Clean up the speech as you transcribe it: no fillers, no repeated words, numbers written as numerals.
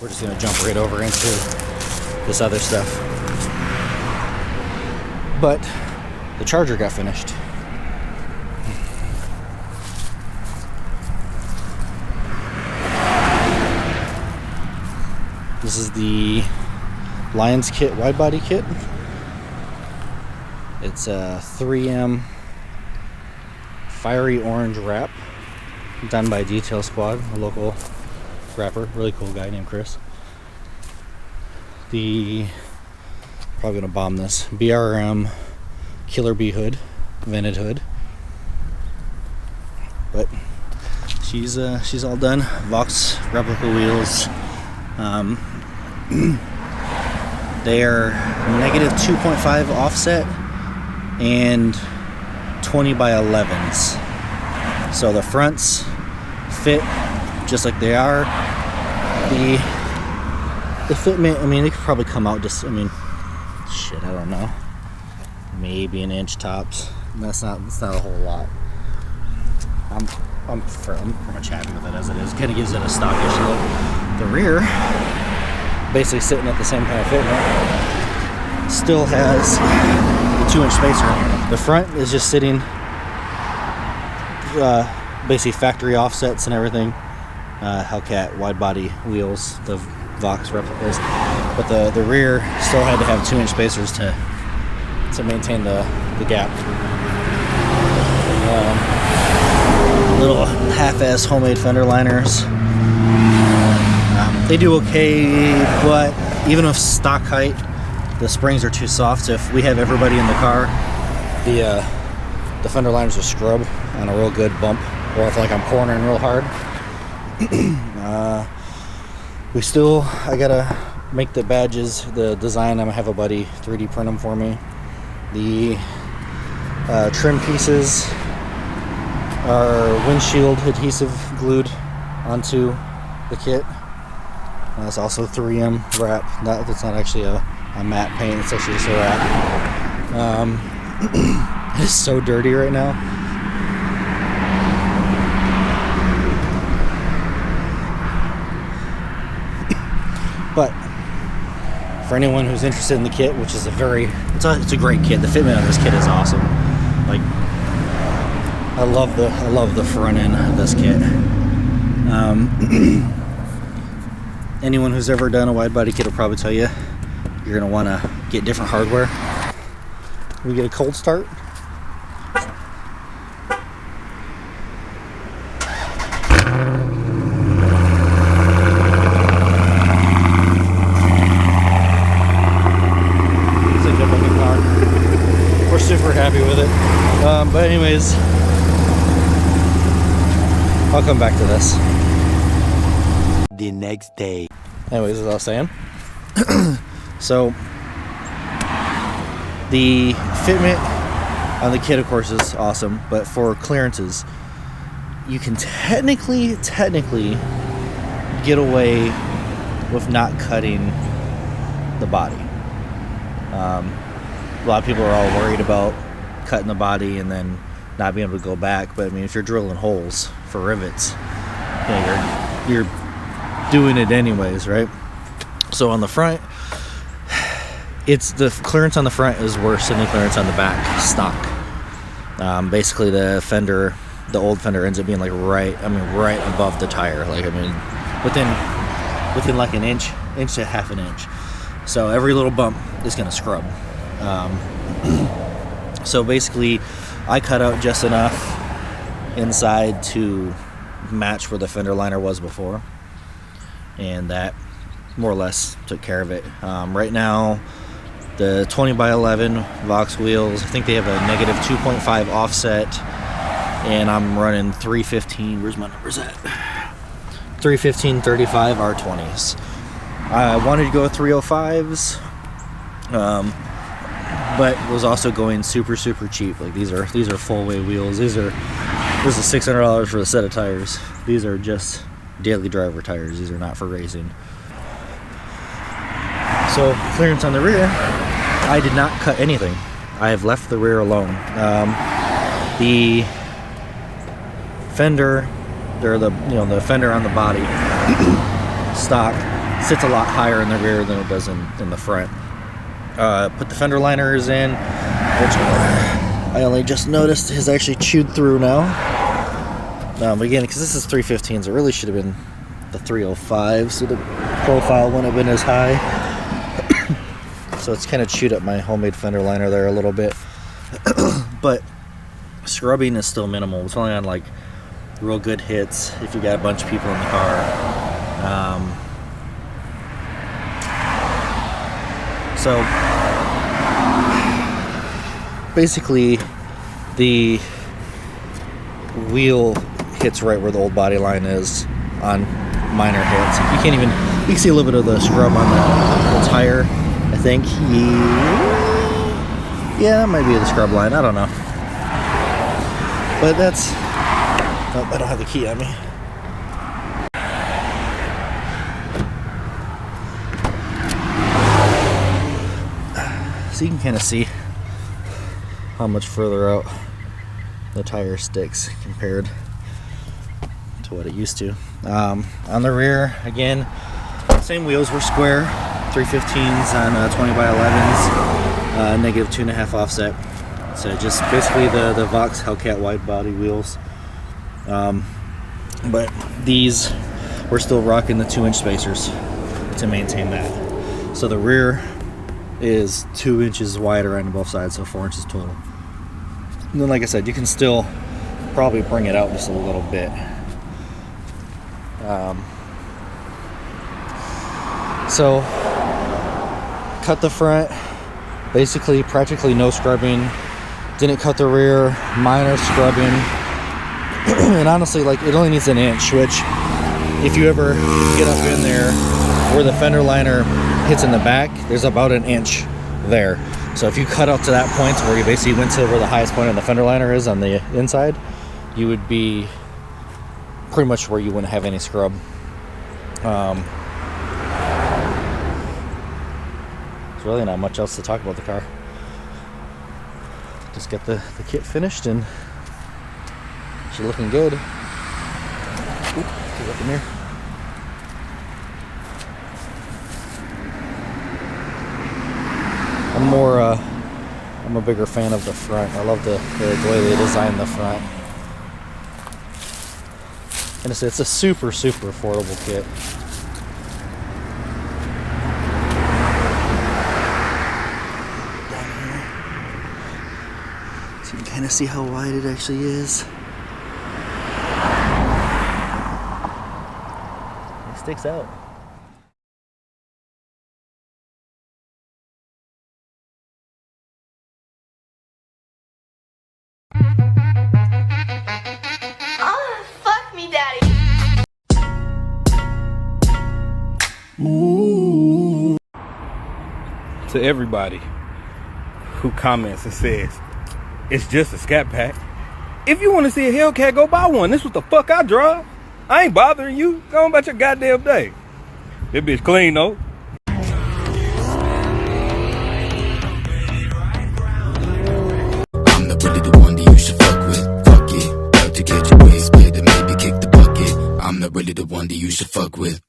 We're just gonna jump right over into this other stuff. But the charger got finished. This is the Lions Kit wide body kit. It's a 3M fiery orange wrap done by Detail Squad, a local wrapper, really cool guy named Chris. The, probably gonna bomb this, BRM Killer Bee hood, vented hood. But she's all done. Vox replica wheels. They are negative 2.5 offset and 20 by 11s. So the fronts fit just like they are. The fitment, I mean, they could probably come out just, I mean, shit, I don't know, maybe an inch tops. That's not a whole lot. I'm pretty much happy with it as it is. Kind of gives it a stockish look. The rear, basically sitting at the same kind of fitment, still has the 2-inch spacer. The front is just sitting basically factory offsets and everything. Hellcat wide body wheels, the Vox replicas, but the rear still had to have 2-inch spacers to maintain the gap. Little half-ass homemade fender liners. They do okay, but even with stock height, the springs are too soft. So if we have everybody in the car, the fender liners will scrub on a real good bump, or if like I'm cornering real hard. I gotta make the badges, the design. I'm gonna have a buddy 3D print them for me. The trim pieces are windshield adhesive glued onto the kit. It's also 3M wrap. That's not actually a matte paint, it's actually just a wrap. It's so dirty right now. But for anyone who's interested in the kit, which is it's a great kit. The fitment of this kit is awesome. Like, I love the front end of this kit. Anyone who's ever done a wide body kit will probably tell you you're gonna want to get different hardware. We get a cold start. It's a good looking car. We're super happy with it. But anyways, I'll come back to this the next day. Anyways, as I was saying, so the fitment on the kit, of course, is awesome, but for clearances, you can technically get away with not cutting the body. A lot of people are all worried about cutting the body and then not being able to go back, but I mean, if you're drilling holes for rivets, you know, you're doing it anyways, right? So on the front, it's the clearance on the front is worse than the clearance on the back stock. Basically, the old fender ends up being like right above the tire. Like, I mean, within like an inch to half an inch. So every little bump is gonna scrub. So basically, I cut out just enough inside to match where the fender liner was before, and that more or less took care of it. Right now, the 20 by 11 Vox wheels, I think they have a negative 2.5 offset, and I'm running 315, where's my numbers at? 315 35 R20s. I wanted to go with 305s, but was also going super cheap. Like, these are full weight wheels. This is $600 for a set of tires. These are just daily driver tires. These are not for racing. So clearance on the rear, I did not cut anything. I have left the rear alone. The fender, or the fender on the body, stock, sits a lot higher in the rear than it does in the front. Put the fender liners in, which I only just noticed is actually chewed through now. Again, because this is 315s, it really should have been the 305, so the profile wouldn't have been as high. So it's kind of chewed up my homemade fender liner there a little bit. But scrubbing is still minimal. It's only on like real good hits if you got a bunch of people in the car. So basically the wheel hits right where the old body line is on minor hits. You can see a little bit of the scrub on the tire, I think. Yeah, that might be the scrub line, I don't know. But that's, oh, I don't have the key on me. So you can kind of see how much further out the tire sticks compared to what it used to. On the rear, again, same wheels were square, 315s on 20 by 11s, negative 2.5 offset. So just basically the Vox Hellcat wide body wheels. But these, we're still rocking the 2-inch spacers to maintain that. So the rear is 2 inches wider on both sides, so 4 inches total. And then, like I said, you can still probably bring it out just a little bit. So cut the front, basically practically no scrubbing. Didn't cut the rear, minor scrubbing. And honestly, like, it only needs an inch, which if you ever get up in there where the fender liner hits in the back, there's about an inch there. So if you cut up to that point where you basically went to where the highest point on the fender liner is on the inside, you would be pretty much where you wouldn't have any scrub. There's really not much else to talk about the car. Just get the kit finished and she's looking good. Oop, get up in here. I'm a bigger fan of the front. I love the way they designed the front. And it's a super affordable kit. Down here, so you can kind of see how wide it actually is. It sticks out. To everybody who comments and says it's just a Scat Pack, if you want to see a Hellcat, go buy one. This what the fuck I drive. I ain't bothering you. Go on about your goddamn day. This bitch clean though. I'm not really the one that you should fuck with. Fuck it, out to get your waist split and maybe kick the bucket. I'm not really the one that you should fuck with.